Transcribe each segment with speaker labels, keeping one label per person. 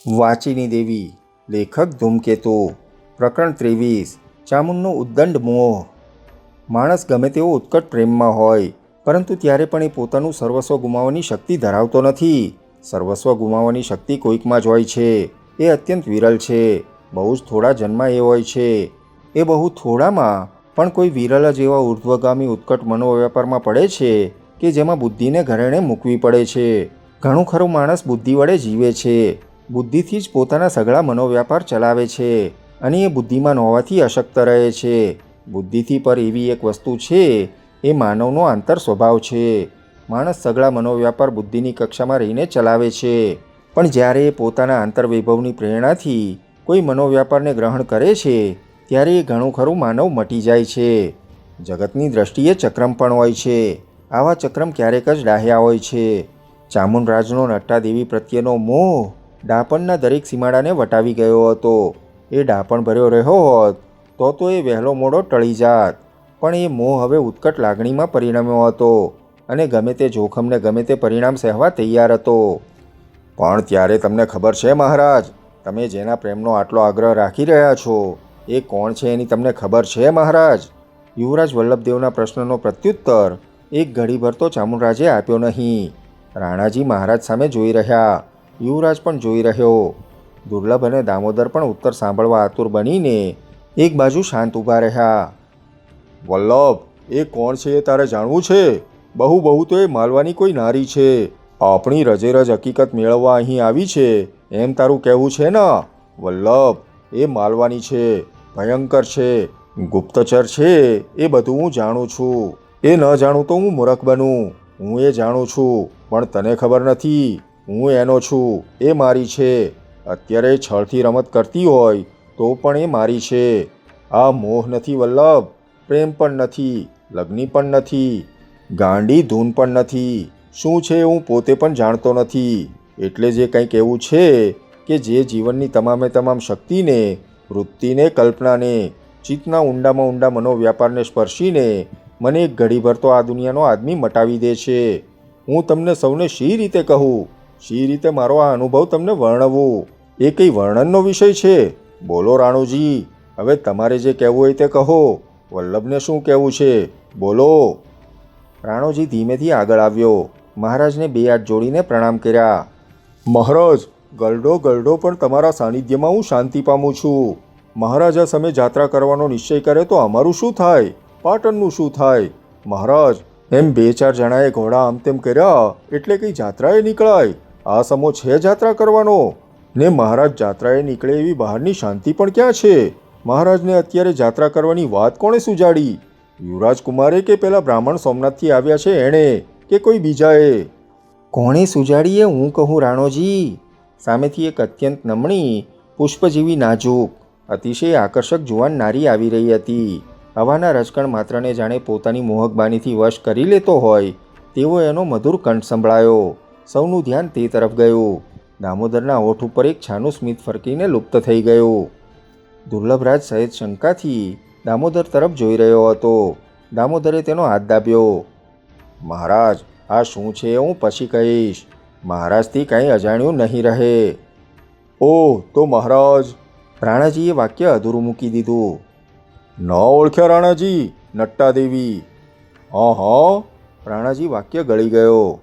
Speaker 1: વાચીની દેવી. લેખક ધૂમકેતુ. પ્રકરણ 23. ચામુંડનો ઉદ્દંડ મોહ. માણસ ગમે તેવો ઉત્કટ પ્રેમમાં હોય, પરંતુ ત્યારે પણ એ પોતાનું સર્વસ્વ ગુમાવવાની શક્તિ ધરાવતો નથી. સર્વસ્વ ગુમાવવાની શક્તિ કોઈકમાં જ હોય છે. એ અત્યંત વિરલ છે. બહુ જ થોડા જન્મમાં એ હોય છે. એ બહુ થોડામાં પણ કોઈ વિરલ જ એવા ઉર્ધ્વગામી ઉત્કટ મનોવ્યાપારમાં પડે છે કે જેમાં બુદ્ધિને ઘરેણે મૂકવી પડે છે. ઘણું ખરું માણસ બુદ્ધિ વડે જીવે છે. બુદ્ધિથી જ પોતાના સઘળા મનોવ્યાપાર ચલાવે છે અને એ બુદ્ધિમાન હોવાથી અશક્ત રહે છે. બુદ્ધિથી પર એવી એક વસ્તુ છે, એ માનવનો આંતર સ્વભાવ છે. માણસ સઘળા મનોવ્યાપાર બુદ્ધિની કક્ષામાં રહીને ચલાવે છે, પણ જ્યારે એ પોતાના આંતરવૈભવની પ્રેરણાથી કોઈ મનોવ્યાપારને ગ્રહણ કરે છે ત્યારે એ ઘણું ખરું માનવ મટી જાય છે. જગતની દ્રષ્ટિએ ચક્રમ પણ હોય છે. આવા ચક્રમ ક્યારેક જ ડાહ્યા હોય છે. ચામુંડરાજનો નટ્ટાદેવી પ્રત્યેનો મોહ ડાપણના દરેક સીમાડાને વટાવી ગયો હતો. એ ડાપણ ભર્યો રહ્યો હોત તો એ વહેલો મોડો ટળી જાત, પણ એ મોહ હવે ઉત્કટ લાગણીમાં પરિણમ્યો હતો અને ગમે તે જોખમને ગમે તે પરિણામ સહેવા તૈયાર હતો. પણ ત્યારે તમને ખબર છે મહારાજ, તમે જેના પ્રેમનો આટલો આગ્રહ રાખી રહ્યા છો એ કોણ છે એની તમને ખબર છે મહારાજ? યુવરાજ વલ્લભદેવના પ્રશ્નનો પ્રત્યુત્તર એક ઘડીભર તો ચામુંડરાજે આપ્યો નહીં. રાણાજી મહારાજ સામે જોઈ રહ્યા. યુવરાજ પણ જોઈ રહ્યો. દુર્લભ અને દામોદર પણ ઉત્તર સાંભળવા આતુર બનીને એક બાજુ શાંત ઊભા રહ્યા. વલ્લભ, એ કોણ છે એ તારે જાણવું છે? બહુ તો એ માલવાની કોઈ નારી છે. આપણી રજેરજ હકીકત મેળવવા અહીં આવી છે એમ તારું કહેવું છે ને? વલ્લભ, એ માલવાની છે, ભયંકર છે, ગુપ્તચર છે. એ બધું હું જાણું છું. એ ન જાણું તો હું મૂર્ખ બનું. હું એ જાણું છું, પણ તને ખબર નથી. હું એનો છું. એ મારી છે. અત્યારે છળથી રમત કરતી હોય તો પણ એ મારી છે. આ મોહ નથી વલ્લભ, પ્રેમ પણ નથી, લગ્ની પણ નથી, ગાંડી ધૂન પણ નથી. શું છે હું પોતે પણ જાણતો નથી. એટલે જે કંઈક એવું છે કે જે જીવનની તમામે તમામ શક્તિને, વૃત્તિને, કલ્પનાને, ચિત્તના ઊંડામાં ઊંડા મનોવ્યાપારને સ્પર્શીને મને એક ઘડીભર તો આ દુનિયાનો આદમી મટાવી દે છે. હું તમને સૌને શી રીતે કહું? શી રીતે મારો આ અનુભવ તમને વર્ણવું? એ કંઈ વર્ણનનો વિષય છે? બોલો રાણુજી, હવે તમારે જે કહેવું હોય તે કહો. વલ્લભને શું કહેવું છે? બોલો. રાણોજી ધીમેથી આગળ આવ્યો. મહારાજને બે હાથ જોડીને પ્રણામ કર્યા. મહારાજ, ગરડો પણ તમારા સાનિધ્યમાં હું શાંતિ પામું છું. મહારાજ આ સમય જાત્રા કરવાનો નિશ્ચય કરે તો અમારું શું થાય? પાટણનું શું થાય? મહારાજ, એમ બે ચાર જણાએ ઘોડા આમ તેમ કર્યા એટલે કંઈ જાત્રાએ નીકળાય? આ સમો છે જાત્રા કરવાનો? ને મહારાજ જાત્રાએ નીકળે એવી બહારની શાંતિ પણ ક્યાં છે? મહારાજને અત્યારે જાત્રા કરવાની વાત કોણે સુજાડી? યુવરાજ કુમારે કે પેલા બ્રાહ્મણ સોમનાથથી આવ્યા છે એણે, કે કોઈ બીજાએ? કોણે સુજાડી એ હું કહું રાણોજી. સામેથી એક અત્યંત નમણી, પુષ્પ જેવી નાજુક, અતિશય આકર્ષક જુવાન નારી આવી રહી હતી. હવાના રજકણ માત્રને જાણે પોતાની મોહકબાનીથી વશ કરી લેતો હોય તેવો એનો મધુર કંઠ સંભળાયો. સૌનું ધ્યાન તે તરફ ગયું. દામોદરના હોઠ ઉપર એક છાનું સ્મિત ફરકીને લુપ્ત થઈ ગયું. દુર્લભરાજ સહેજ શંકાથી દામોદર તરફ જોઈ રહ્યો હતો. દામોદરે તેનો હાથ દાબ્યો. મહારાજ, આ શું છે હું પછી કહીશ. મહારાજથી કાંઈ અજાણ્યું નહીં રહે. ઓહ, તો મહારાજ? રાણાજીએ વાક્ય અધૂરું મૂકી દીધું. ન ઓળખ્યા રાણાજી? નટ્ટાદેવી. હા, રાણાજી વાક્ય ગળી ગયો.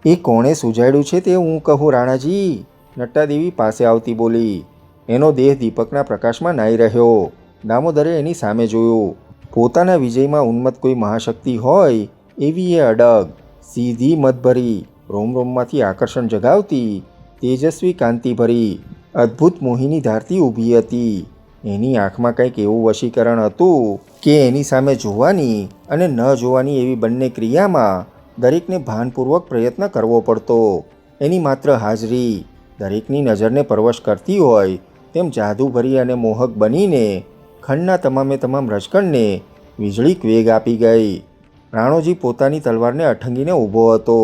Speaker 1: એ કોણે સુજાડ્યું છે તે હું કહું રાણાજી? નટ્ટાદેવી પાસે આવતી બોલી. એનો દેહ દીપકના પ્રકાશમાં નાઈ રહ્યો. દામોદરે એની સામે જોયું. પોતાના વિજયમાં ઉન્મત્ત કોઈ મહાશક્તિ હોય એવી એ અડગ, સીધી, મદભરી, રોમરોમમાંથી આકર્ષણ જગાવતી, તેજસ્વી કાંતિભરી, અદ્ભુત મોહિની ધારતી ઊભી હતી. એની આંખમાં કંઈક એવું વશીકરણ હતું કે એની સામે જોવાની અને ન જોવાની એવી બંને ક્રિયામાં દરેકને ભાનપૂર્વક પ્રયત્ન કરવો પડતો. એની માત્ર હાજરી દરેકની નજરને પરવશ કરતી હોય તેમ જાદુભરી અને મોહક બનીને ખંડના તમામે તમામ રજકણને વીજળીક વેગ આપી ગઈ. રાણોજી પોતાની તલવારને અઠંગીને ઊભો હતો.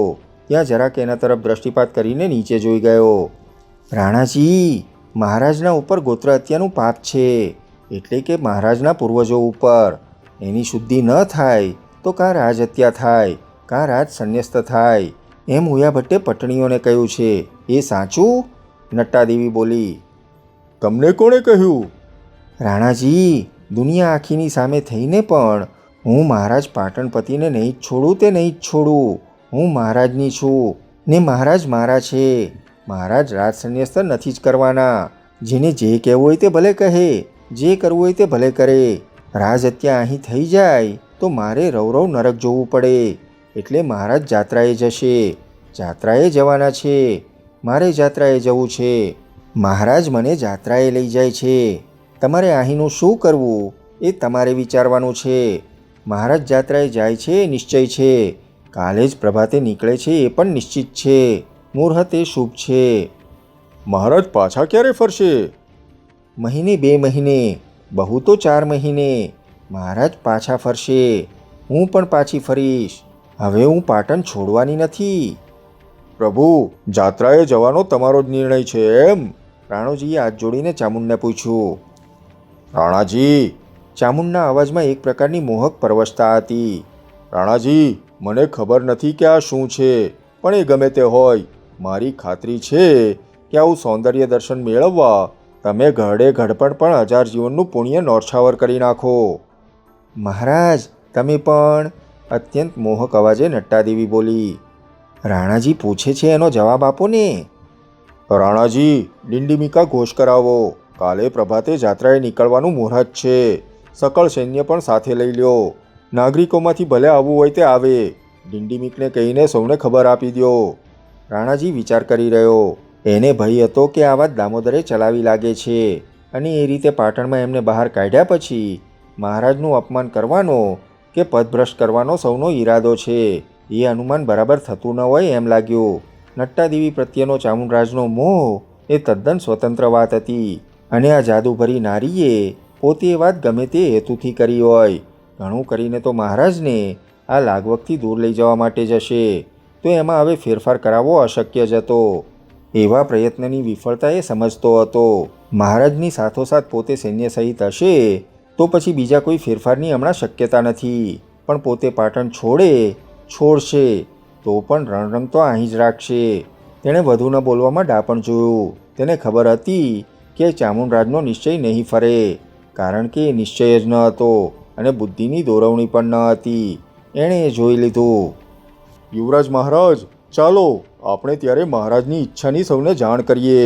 Speaker 1: ત્યાં જરાક એના તરફ દ્રષ્ટિપાત કરીને નીચે જોઈ ગયો. રાણાજી, મહારાજના ઉપર ગોત્ર હત્યાનું પાપ છે, એટલે કે મહારાજના પૂર્વજો ઉપર. એની શુદ્ધિ ન થાય તો કાં રાજહત્યા થાય, કાં રાજ સંન્યસ્ત થાય, એમ ઉયા ભટ્ટે પટણીઓને કહ્યું છે. એ સાચું? નટ્ટાદેવી બોલી. તમને કોણે કહ્યું? રાણાજી, દુનિયા આખીની સામે થઈને પણ હું મહારાજ પાટણપતિને નહીં જ છોડું તે નહીં જ છોડું. હું મહારાજની છું ને મહારાજ મારા છે. મહારાજ રાજ સંન્યાસ તો નથી જ કરવાના. જેને જે કહેવું હોય તે ભલે કહે, જે કરવું હોય તે ભલે કરે. રાજ હત્યા અહીં થઈ જાય તો મારે રવ નરક જોવું પડે. એટલે મહારાજ જાત્રાએ જશે. જાત્રાએ જવાના છે. મારે જાત્રાએ જવું છે. મહારાજ મને જાત્રાએ લઈ જાય છે. તમારે અહીંનું શું કરવું એ તમારે વિચારવાનું છે. મહારાજ જાત્રાએ જાય છે નિશ્ચય છે. કાલે જ પ્રભાતે નીકળે છે એ પણ નિશ્ચિત છે. મુહૂર્ત એ શુભ છે. મહારાજ પાછા ક્યારે ફરશે? મહિને 2 મહિને, બહુ તો 4 મહિને. મહારાજ પાછા ફરશે. હું પણ પાછી ફરીશ. હવે હું પાટણ છોડવાની નથી. પ્રભુ, જાત્રાએ જવાનો તમારો જ નિર્ણય છે એમ? રાણોજીએ હાથ જોડીને ચામુંડને પૂછ્યું. રાણાજી, ચામુંડના અવાજમાં એક પ્રકારની મોહક પરવશતા હતી. રાણાજી, મને ખબર નથી કે આ શું છે, પણ એ ગમે તે હોય, મારી ખાતરી છે કે આવું સૌંદર્ય દર્શન મેળવવા તમે ઘરડે ઘડપણ પણ 1000 જીવનનું પુણ્ય નોરછાવર કરી નાખો. મહારાજ, તમે પણ, અત્યંત મોહક અવાજે નટ્ટાદેવી બોલી. રાણાજી પૂછે છે એનો જવાબ આપો ને. રાણાજી, ડિંડીમિકા ઘોષ કરાવો. કાલે પ્રભાતે જાત્રાએ નીકળવાનું મુહૂર્ત છે. સકળ સૈન્ય પણ સાથે લઈ લ્યો. નાગરિકોમાંથી ભલે આવવું હોય તે આવે. ડિંડીમિકને કહીને સૌને ખબર આપી દો. રાણાજી વિચાર કરી રહ્યો. એને ભય હતો કે આ વાત દામોદરે ચલાવી લાગે છે અને એ રીતે પાટણમાં એમને બહાર કાઢ્યા પછી મહારાજનું અપમાન કરવાનો કે પદભ્રષ્ટ કરવાનો સૌનો ઈરાદો છે. એ અનુમાન બરાબર થતું ન હોય એમ લાગ્યું. નટ્ટાદેવી પ્રત્યેનો ચામુંડરાજનો મોહ એ તદ્દન સ્વતંત્ર વાત હતી અને આ જાદુભરી નારીએ પોતે એ વાત ગમે તે હેતુથી કરી હોય. ઘણું કરીને તો મહારાજને આ લાગવગથી દૂર લઈ જવા માટે જ હશે. તો એમાં હવે ફેરફાર કરાવવો અશક્ય જ હતો. એવા પ્રયત્નની વિફળતા એ સમજતો હતો. મહારાજની સાથોસાથ પોતે સૈન્ય સહિત હશે તો પછી બીજા કોઈ ફેરફારની હમણાં શક્યતા નથી. પણ પોતે પાટણ છોડશે તો પણ રણરંગ તો અહીં જ રાખશે. તેણે વધુ ન બોલવામાં ડાપણ જોયું. તેને ખબર હતી કે ચામુંડરાજનો નિશ્ચય નહીં ફરે, કારણ કે એ નિશ્ચય જ ન હતો અને બુદ્ધિની દોરવણી પણ ન હતી. એણે એ જોઈ લીધું. યુવરાજ મહારાજ, ચાલો આપણે ત્યારે મહારાજની ઈચ્છાની સૌને જાણ કરીએ.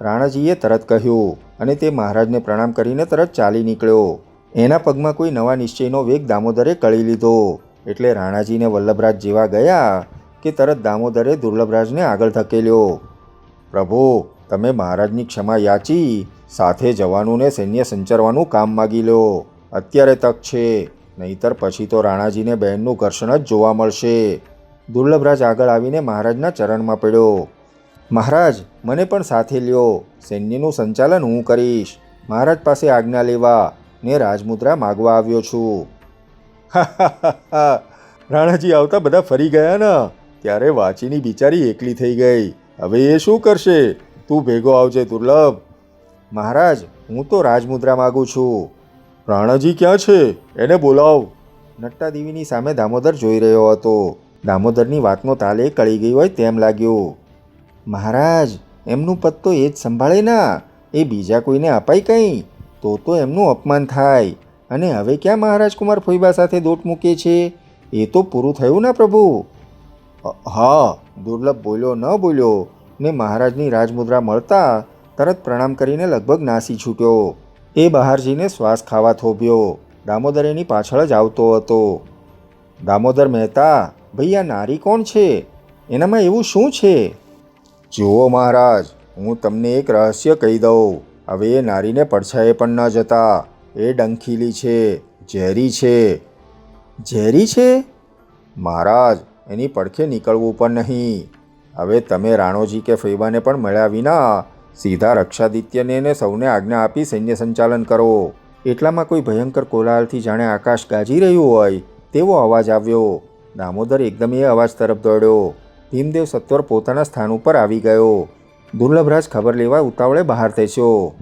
Speaker 1: રાણાજીએ તરત કહ્યું અને તે મહારાજને પ્રણામ કરીને તરત ચાલી નીકળ્યો. એના પગમાં કોઈ નવા નિશ્ચયનો વેગ દામોદરે કળી લીધો. એટલે રાણાજીને વલ્લભરાજ જેવા ગયા કે તરત દામોદરે દુર્લભરાજને આગળ ધકેલ્યો. પ્રભુ, તમે મહારાજની ક્ષમા યાચી સાથે જવાનું ને સૈન્ય સંચરવાનું કામ માગી લો. અત્યારે તક છે, નહીતર પછી તો રાણાજીને બહેનનું ઘર્ષણ જ જોવા મળશે. દુર્લભરાજ આગળ આવીને મહારાજના ચરણમાં પડ્યો. મહારાજ, મને પણ સાથે લ્યો. સૈન્યનું સંચાલન હું કરીશ. મહારાજ પાસે આજ્ઞા લેવા ને રાજમુદ્રા માગવા આવ્યો છું. હા, રાણાજી આવતા બધા ફરી ગયા ને, ત્યારે વાંચીની બિચારી એકલી થઈ ગઈ. હવે એ શું કરશે? તું ભેગો આવજે દુર્લભ. મહારાજ, હું તો રાજમુદ્રા માગું છું. રાણાજી ક્યાં છે? એને બોલાવ. નટ્ટાદેવીની સામે દામોદર જોઈ રહ્યો હતો. દામોદરની વાતનો તાલ એ કળી ગઈ હોય તેમ લાગ્યું. મહારાજ, એમનું પદ તો એ જ સંભાળે ના, એ બીજા કોઈને અપાય કંઈ તો એમનું અપમાન થાય. અને હવે ક્યાં મહારાજ કુમાર ફોઈબા સાથે દોટ મૂકે છે? એ તો પૂરું થયું ને પ્રભુ. હા, દુર્લભ બોલ્યો ન બોલ્યો ને મહારાજની રાજમુદ્રા મળતા તરત પ્રણામ કરીને લગભગ નાસી છૂટ્યો. એ બહાર જઈને શ્વાસ ખાવા થોભ્યો. દામોદર એની પાછળ જ આવતો હતો. દામોદર મહેતા, ભાઈ આ નારી કોણ છે? એનામાં એવું શું છે? જુઓ મહારાજ, હું તમને એક રહસ્ય કહી દઉં. હવે એ નારીને પડછાએ પણ ન જતા. એ ડંખીલી છે, ઝેરી છે. ઝેરી છે? મહારાજ, એની પડખે નીકળવું પણ નહીં. હવે તમે રાણોજી કે ફૈબાને પણ મળ્યા વિના સીધા રક્ષાદિત્યને ને સૌને આજ્ઞા આપી સૈન્ય સંચાલન કરો. એટલામાં કોઈ ભયંકર કોલાહલથી જાણે આકાશ ગાજી રહ્યું હોય તેવો અવાજ આવ્યો. દામોદર એકદમ એ અવાજ તરફ દોડ્યો. ભીમદેવ સત્વર પોતાના સ્થાન ઉપર આવી ગયો. દુર્લભરાજ ખબર લેવા ઉતાવળે બહાર થયો.